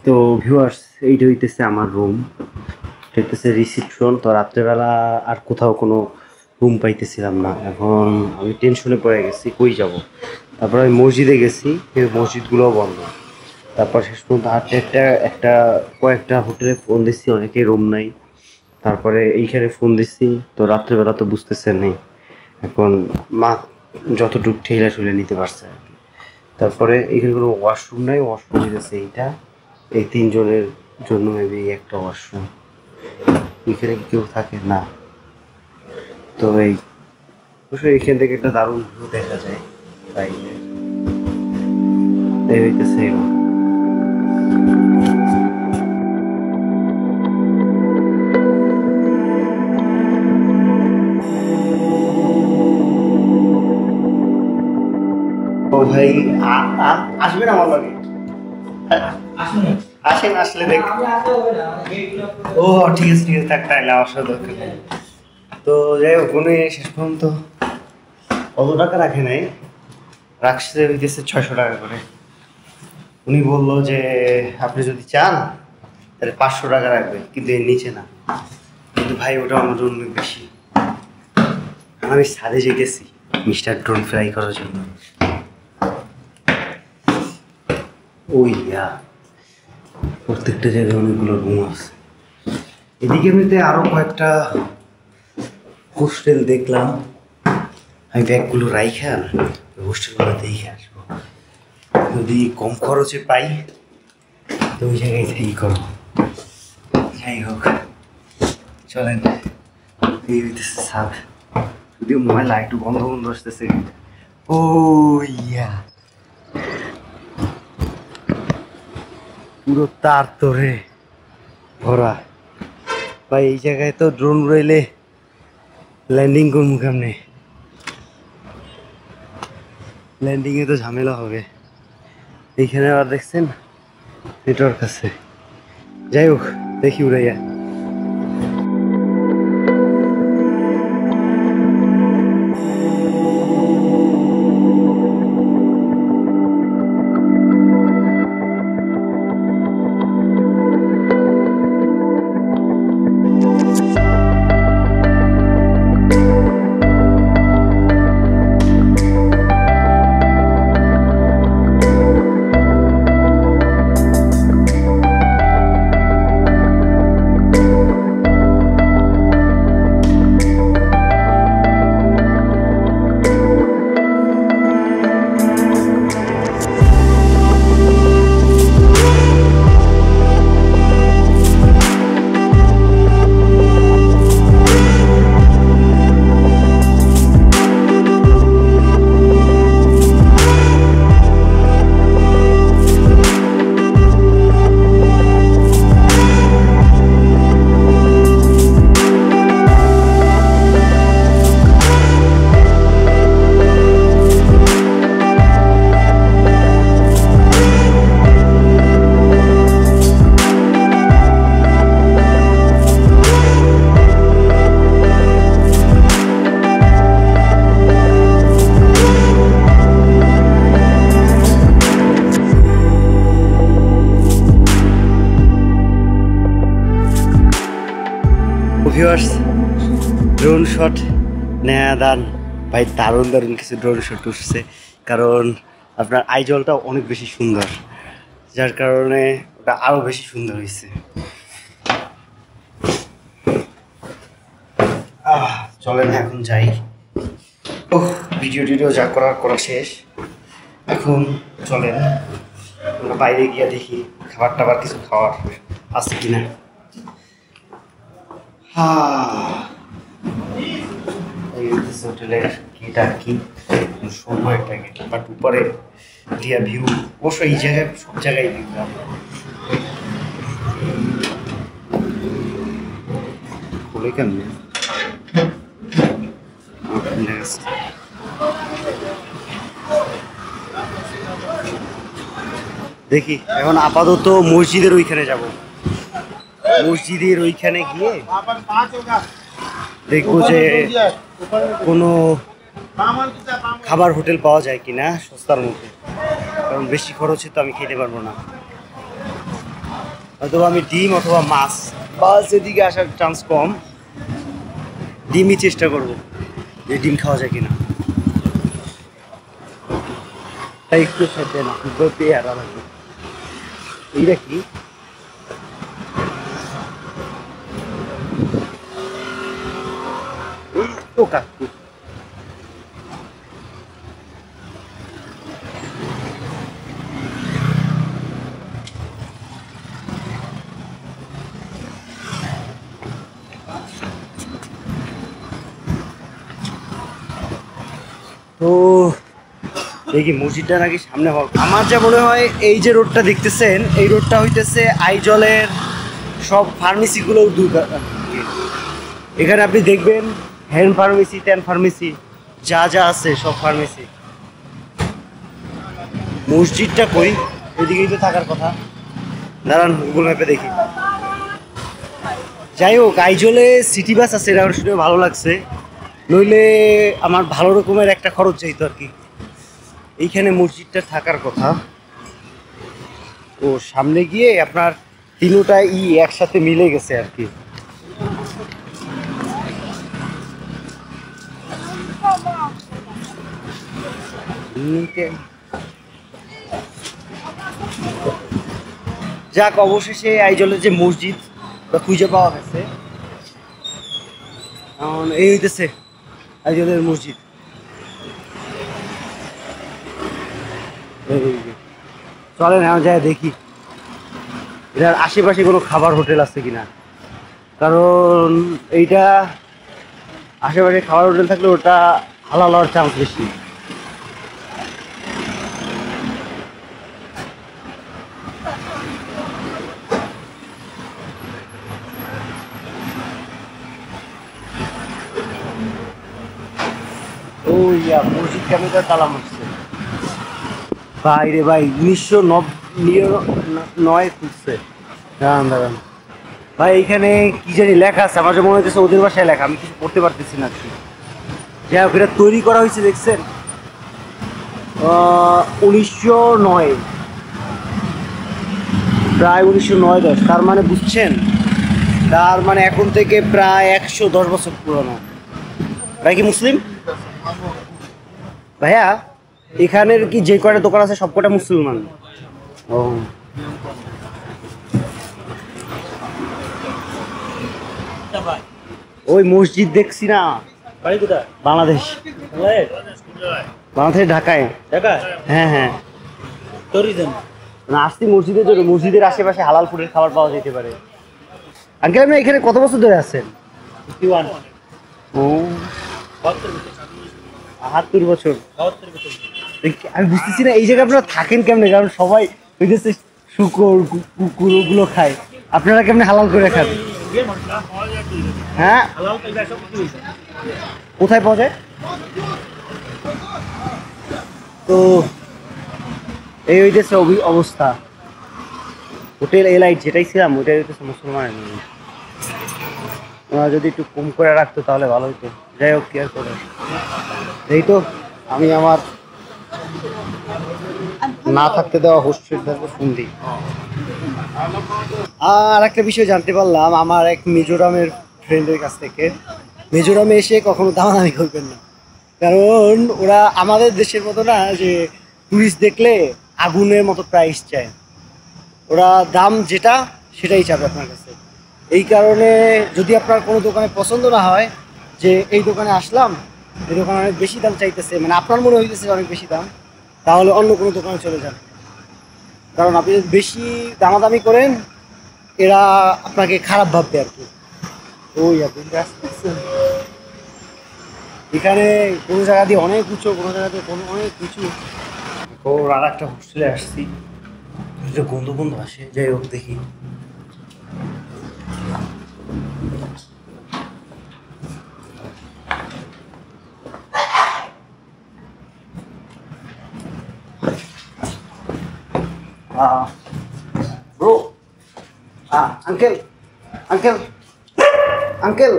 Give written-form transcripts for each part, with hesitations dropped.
তো ভিউয়ার্স, এইটা হইতেছে আমার রুম, হইতেছে রিসিপশন। তো রাত্রেবেলা আর কোথাও কোনো রুম পাইতেছিলাম না, এখন আমি টেনশনে পড়ে গেছি কই যাব। তারপর আমি মসজিদে গেছি, কিন্তু মসজিদগুলোও বন্ধ। তারপর শেষ পর্যন্ত হাঁটতে একটা একটা কয়েকটা হোটেলে ফোন দিচ্ছি, অনেকেই রুম নাই। তারপরে এইখানে ফোন দিচ্ছি, তো রাত্রেবেলা তো বুঝতেছেন নেই, এখন মা যতটুকু ঠেলে ঠুলে নিতে পারছে আর কি। তারপরে এখানে কোনো ওয়াশরুম নাই, ওয়াশরুম দিতেছে এইটা, এই তিনজনের জন্য মেবি একটা ওয়াশরুম। এখানে কি কেউ থাকে না? তো এই অবশ্যই এখান থেকে একটা দারুণ ভিউ দেখা যায়, তাই এই হইতেছে এবার। ও ভাই, আসবেন আমার লাগে? আসেন, আসলে দেখ। ও ঠিক আছে ঠিক আছে, থাক, তাইলে আমার সাথে দরকার নেই। তো যাই হোক, উনি শেষ পর্যন্ত অত টাকা রাখে নাই, রাখছে হইতেছে 600 টাকা করে। উনি বললো যে আপনি যদি চান তাহলে 500 টাকা রাখবে, কিন্তু এর নিচে না। কিন্তু ভাই ওটা আমার জন্য অনেক বেশি। আমি ছাদে যে গেছি মিস্টার ড্রোন ফ্লাই করার জন্য। ওই প্রত্যেকটা জায়গায় অনেকগুলো রুম আছে। এদিকে এমনিতে আরো কয়েকটা হোস্টেল দেখলাম, আমি ব্যাগগুলো রাইখা হোস্টেলগুলো দেখে আসবো। যদি কম খরচে পাই তো ওই জায়গায় থেকেই করবো। যাই হোক, চলেন। এই হইতেছে ছাদ, যদিও ময়লা একটু বন্ধ বন্ধ আসতেছে। ও ইয়া, পুরো তার তোরে ভরা। ভাই এই জায়গায় তো ড্রোন উড়াইলে ল্যান্ডিং করবো কেমনে? ল্যান্ডিংয়ে তো ঝামেলা হবে। এইখানে আবার দেখছেন নেটওয়ার্ক আছে। যাই হোক, দেখি উড়াইয়া। ভিউয়ার্স, ড্রোন শট নেয়া দান ভাই, দারুণ দারুণ কিছু ড্রোন শট উঠছে। কারণ আপনার আইজলটা অনেক বেশি সুন্দর, যার কারণে ওটা আরো বেশি সুন্দর হয়েছে। চলেন এখন যাই। ওহ, ভিডিও যা করার করা শেষ। এখন চলেন আমরা বাইরে গিয়ে দেখি খাবার টাবার কিছু খাওয়ার আছে কিনা। এই হোটেলের গেট আর কি, সুন্দর একটা গেট, বাট উপরে দিয়া ভিউ। অবশ্য এই জায়গায় সব জায়গায় ভিউ খুলে কেমনে দেখি। এখন আপাতত মসজিদের ওইখানে যাব, মসজিদের ওইখানে গিয়ে দেখবো যে কোনো খাবার হোটেল পাওয়া যায় কিনা সস্তার মধ্যে, কারণ বেশি খরচে তো আমি খেতে পারবো না। অথবা আমি ডিম অথবা মাছ, বাস এদিকে আসার চান্স কম। ডিমই চেষ্টা করব যে ডিম খাওয়া যায় কিনা। তাই একটু সাথে না পেয়ারা লাগবে। এইটা কি? তো কাকু তো দেখি মসজিদটা নাকি সামনে হল। আমার যা মনে হয় এই যে রোডটা দেখতেছেন, এই রোডটা হইতেছে আইজলের সব ফার্মেসিগুলো দূর। এখানে আপনি দেখবেন হ্যান্ড ফার্মেসি, ট্যান ফার্মেসি, যা যা আছে সব ফার্মেসি। মসজিদটা কই? ওইদিকেই তো থাকার কথা। দাঁড়ান গুগল ম্যাপে দেখি। যাই হোক, আইজলে সিটি বাস আছে, এটা শুনে ভালো লাগছে। নইলে আমার ভালো রকমের একটা খরচ চাইতো আর কি। এইখানে মসজিদটা থাকার কথা। তো সামনে গিয়ে আপনার তিনোটা একসাথে মিলে গেছে আর কি। যাক, অবশেষে আইজলের যে মসজিদ খুঁজে পাওয়া গেছে। এই হইতেছে আইজলের মসজিদ। চলেন এখন যাই দেখি এটার আশেপাশে কোনো খাবার হোটেল আছে কিনা, কারণ এইটা আশেপাশে খাবার হোটেল থাকলে ওটা হালাল হওয়ার চান্স বেশি। মসজিদ কেমনটা তালা মারছে ভাই রে ভাই, 1909 খুঁজছে। দাঁড়ান দাঁড়ান ভাই, এইখানে কি জানি লেখা আছে, আমার যে মনে হচ্ছে ওদের বাসায় লেখা, আমি কিছু পড়তে পারতেছি না। যাই হোক, এটা তৈরি করা হয়েছে দেখছেন 1909, প্রায় 1909-10। তার মানে বুঝছেন, তার মানে এখন থেকে প্রায় 110 বছর পুরনো। ভাই কি মুসলিম? ভাইয়া এখানের কি যে কটা দোকান আছে সব কটা মুসলমান? ও ওই মসজিদ দেখছি না। বাংলাদেশ, বাংলাদেশ ঢাকায়। হ্যাঁ হ্যাঁ, আসছি মসজিদের জন্য। মসজিদের আশেপাশে হালাল ফুডের খাবার পাওয়া যেতে পারে। আঙ্কেল আপনি এখানে কত বছর ধরে আছেন? ও ৭২ বছর। আমি বুঝতেছি না এই জায়গায় আপনারা থাকেন কেমনে, কারণ সবাই হইতেছে শুকর কুকুর ওগুলো খায়, আপনারা কেমনে হালাল করে খান? হ্যাঁ, কোথায় পাওয়া যায়? তো এই হইতেছে অবস্থা। হোটেল এলাইট যেটাই ছিলাম ওইটাই হইতেছে মুসলমানের। ওরা যদি একটু কম করে রাখতো তাহলে ভালো হতো। যাই হোক, কেয়ার করে এই তো আমি আমার না থাকতে দেওয়া হোস্টেল ফোন দিই। আর একটা বিষয় জানতে পারলাম আমার এক মিজোরামের ফ্রেন্ডের কাছ থেকে, মিজোরামে এসে কখনো দামাদামি করবেন না, কারণ ওরা আমাদের দেশের মতো না যে টুরিস্ট দেখলে আগুনের মতো প্রাইস চায়। ওরা দাম যেটা সেটাই চাবে আপনার কাছে। এই কারণে যদি আপনার কোনো দোকানে পছন্দ না হয় যে এই দোকানে আসলাম, এই দোকানে অনেক বেশি দাম চাইতেছে, মানে আপনার মনে হইতেছে অনেক বেশি দাম, তাহলে অন্য কোনো দোকানে চলে যান। কারণ আপনি যদি বেশি দামাদামি করেন এরা আপনাকে খারাপ ভাববে আর কি। ওই আপনি এখানে কোনো জায়গা দিয়ে অনেক উঁচু, কোনো জায়গা দিয়ে কোনো অনেক উঁচু। ওর আর একটা হোস্টেলে আসছি, গন্ধ গন্ধ আসে। যাই হোক দেখি। ব্রো, আঙ্কেল আঙ্কেল আঙ্কেল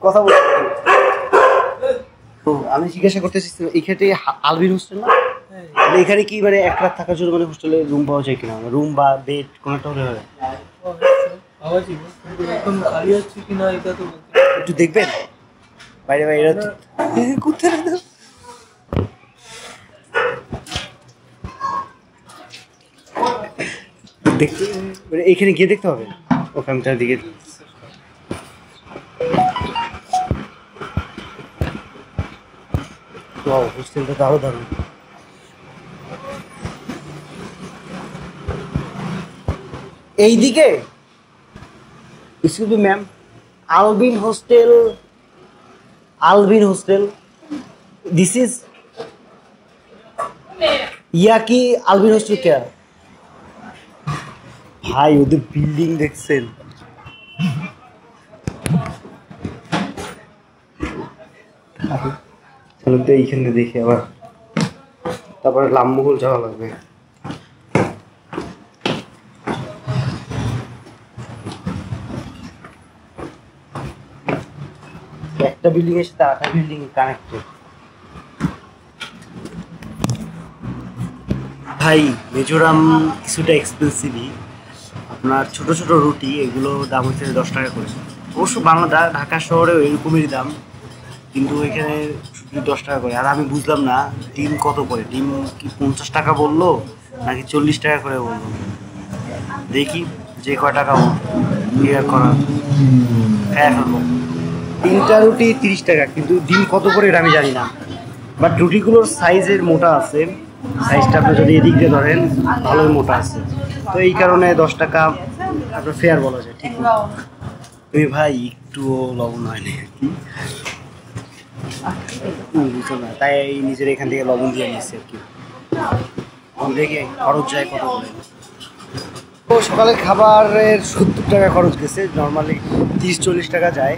কথা বলছি। তো আমি জিজ্ঞাসা করতেছি এইখানে আলবির হোস্টেল না? এখানে কি মানে এক রাত থাকার জন্য মানে হোস্টেলে রুম পাওয়া যায় কিনা, রুম বা বেড কোনোটা হলে হয়? একটু দেখবেন বাইরে বাইরে কোথায় দেখতে মানে এইখানে গিয়ে দেখতে হবে ওখানটার দিকে। হোস্টেলটা তো আরো দারুণ। এইদিকে excuse me ma'am, Albin hostel, Albin hostel this is yeah কি আলবিন হোস্টেল কে? ভাই ওদের বিল্ডিং দেখছেন? চলো তো এইখানে দেখি আবার, তারপরে লামমহল যাওয়া লাগবে। একটা বিল্ডিং এর সাথে আরেকটা বিল্ডিং কানেক্টেড। ভাই মিজোরাম কিছুটা এক্সপেন্সিভই, আপনার ছোট ছোট রুটি এগুলো দাম হচ্ছে 10 টাকা করে। অবশ্য বাংলা ঢাকা শহরেও এরকমই দাম, কিন্তু এখানে শুধু 10 টাকা করে। আর আমি বুঝলাম না ডিম কত করে, ডিম কি 50 টাকা বললো নাকি 40 টাকা করে বললো। দেখি যে কয় টাকা ইয়ে করা হ্যাঁ ফেলবো। 3টা রুটি 30 টাকা, কিন্তু ডিম কত করে এটা আমি জানি না। বাট রুটিগুলোর সাইজের মোটা আছে, সাইজটা আপনি যদি এদিক দিয়ে ধরেন ভালোই মোটা আছে, তো এই কারণে 10 টাকা আপনার ফেয়ার বলা যায়। ঠিক তুমি ভাই একটুও লবণ হয়নি আর কি, বুঝছো না, তাই নিজের এখান থেকে লবণ দিয়ে নিচ্ছি আর কি। দেখে খরচ যায় কত করে। তো সকালের খাবারের 70 টাকা খরচ গেছে, নর্মালি 30-40 টাকা যায়,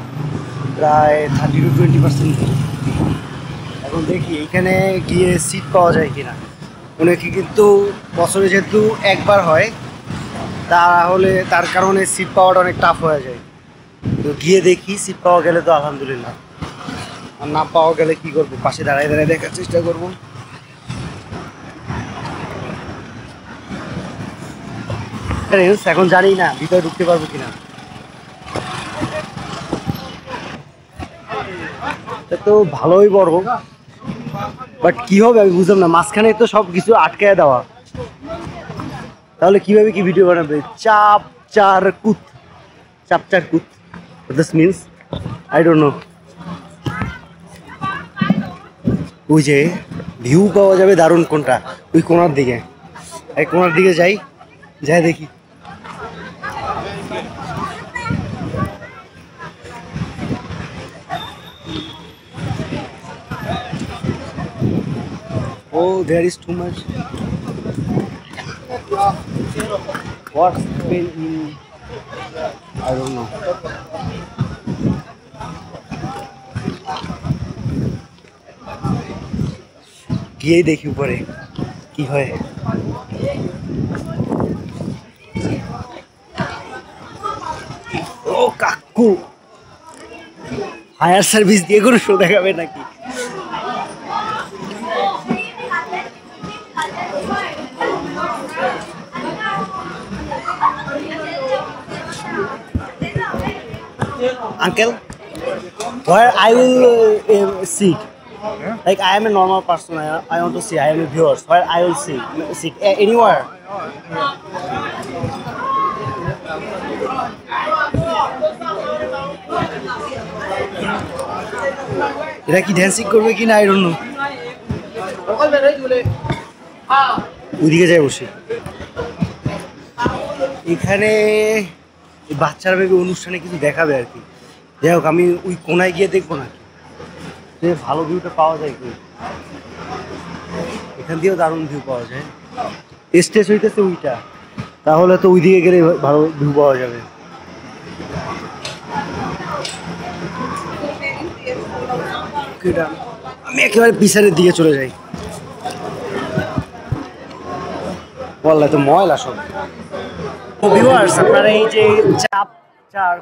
প্রায় 30-20%। এখন দেখি এইখানে গিয়ে সিট পাওয়া যায় কিনা। অনেকে কিন্তু বছরে যেহেতু একবার হয় তাহলে তার কারণে সিট পাওয়াটা অনেক টাফ হয়ে যায়। তো গিয়ে দেখি, সিট পাওয়া গেলে তো আলহামদুলিল্লাহ, আর না পাওয়া গেলে কি করবো, পাশে দাঁড়ায় দাঁড়ায় দেখার চেষ্টা করবো। এখন জানি না ভিতরে ঢুকতে পারবো কিনা। তো ভালোই বড়, বাট কি হবে আমি বুঝলাম না, মাঝখানে তো সব কিছু আটকায় দেওয়া, তাহলে কিভাবে কি ভিডিও বানাবে? চাপ চার কুত, চাপ চার কুত, this means I don't know. ওই যে ভিউ পাওয়া যাবে দারুণ কোনটা, ওই কোনার দিকে, এই কোনার দিকে যাই, যাই দেখি। Oh, there is too much. What's been in? I don't know. গিয়ে দেখি উপরে কি হয়। ও কাকু, হায়ার সার্ভিস দিয়ে কোনো শো দেখাবে নাকি? Uncle, where I will sit? Like I am a normal person, I want to see. I am a viewer. Where I will sit anywhere. এরা কি ড্যান্সিং করবে কিনা আই ডোন্ট নো। ওইদিকে যাই বসে। এখানে বাচ্চারা ভেবে অনুষ্ঠানে কিছু দেখাবে আর কি, যাই হোক আমি ওই কোনায় গিয়ে দেখবো না, যে ভালো ভিউটা পাওয়া যায় কি। এখান দিয়েও দারুণ ভিউ পাওয়া যায়, স্টেজ হইতেছে ওইটা, তাহলে তো ওই দিকে গেলে ভালো ভিউ পাওয়া যাবে। আমি একেবারে পিছনের দিকে চলে যাই, বললে তো ময়লা সব। ভিউয়ার্স আপনারা এই যে চাপ চার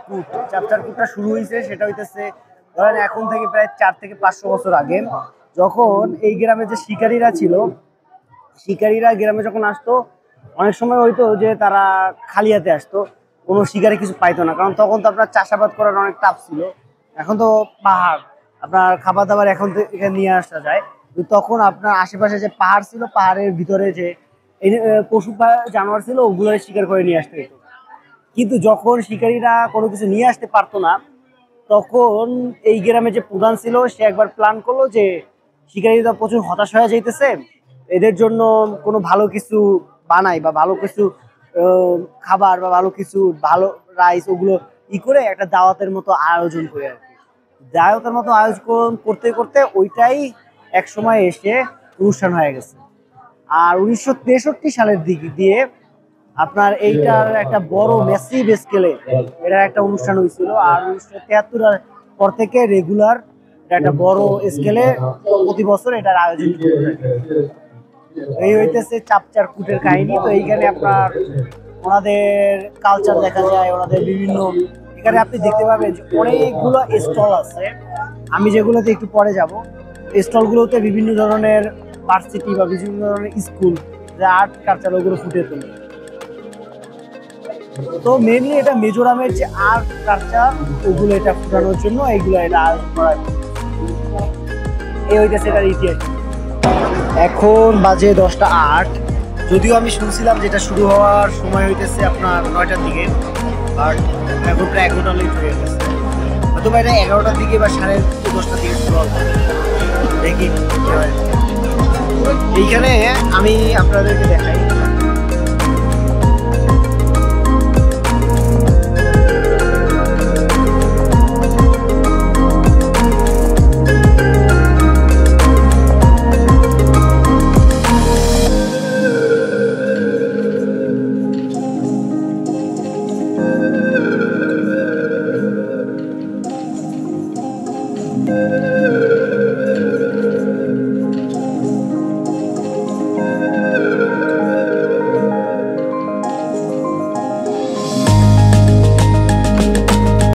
কুটটা শুরু হয়েছে, সেটা হইতেছে ধরেন এখন থেকে প্রায় 4 থেকে 500 বছর আগে, যখন এই গ্রামে যে শিকারীরা ছিল শিকারীরা গ্রামে যখন আসতো অনেক সময় হইতো যে তারা খালি হাতে আসতো, কোনো শিকারে কিছু পাইতো না, কারণ তখন তো আপনার চাষাবাদ করার অনেক টাফ ছিল। এখন তো পাহাড়, আপনার খাবার দাবার এখন তো এখানে নিয়ে আসা যায়, কিন্তু তখন আপনার আশেপাশে যে পাহাড় ছিল, পাহাড়ের ভিতরে যে পশু জানোয়ার ছিল ওগুলো শিকার করে নিয়ে আসতে হতো। কিন্তু যখন শিকারীরা কোনো কিছু নিয়ে আসতে পারতো না, তখন এই গ্রামে যে প্রধান ছিল সে একবার প্ল্যান করলো যে শিকারীরা প্রচুর হতাশ হয়ে যাইতেছে, এদের জন্য কোনো ভালো কিছু বানাই বা ভালো কিছু খাবার বা ভালো কিছু ভালো রাইস ওগুলো করে একটা দাওয়াতের মতো আয়োজন করে আর কি। দাওয়াতের মতো আয়োজন করতে করতে ওইটাই এক সময় এসে অনুষ্ঠান হয়ে গেছে। আর 1963 সালের দিকে দিয়ে আপনার এইটার একটা বড় ম্যাসিভ স্কেলে এটার একটা অনুষ্ঠান হয়েছিল। আর 1973 পর থেকে রেগুলার একটা বড় স্কেলে প্রতি বছর এটার আয়োজন করে থাকে। এই হইতেছে চাপচার কুটের কাহিনী। তো এইখানে আপনার ওনাদের কালচার দেখা যায়, ওনাদের বিভিন্ন, এখানে আপনি দেখতে পাবেন যে অনেকগুলো স্টল আছে, আমি যেগুলোতে একটু পরে যাব। স্টলগুলোতে বিভিন্ন ধরনের ভার্সিটি বা বিভিন্ন ধরনের স্কুল যে আর্ট কালচার ওগুলো ফুটে তোলে। তো মেনলি এটা মিজোরামের যে আর্ট কালচার ওগুলো এটা ফুটানোর জন্য এইগুলো এটা আয়োজন করা হয়। এই হইতেছে এটার ইতিহাস। এখন বাজে 10টা 8। যদিও আমি শুনছিলাম যেটা শুরু হওয়ার সময় হইতেছে আপনার 9টার দিকে, আর এখন প্রায় 11টা লেট হয়ে গেছে। হয়তো এটা 11টার দিকে বা 10:30টার দিকে শুরু হবে, দেখি। এইখানে আমি আপনাদেরকে দেখাই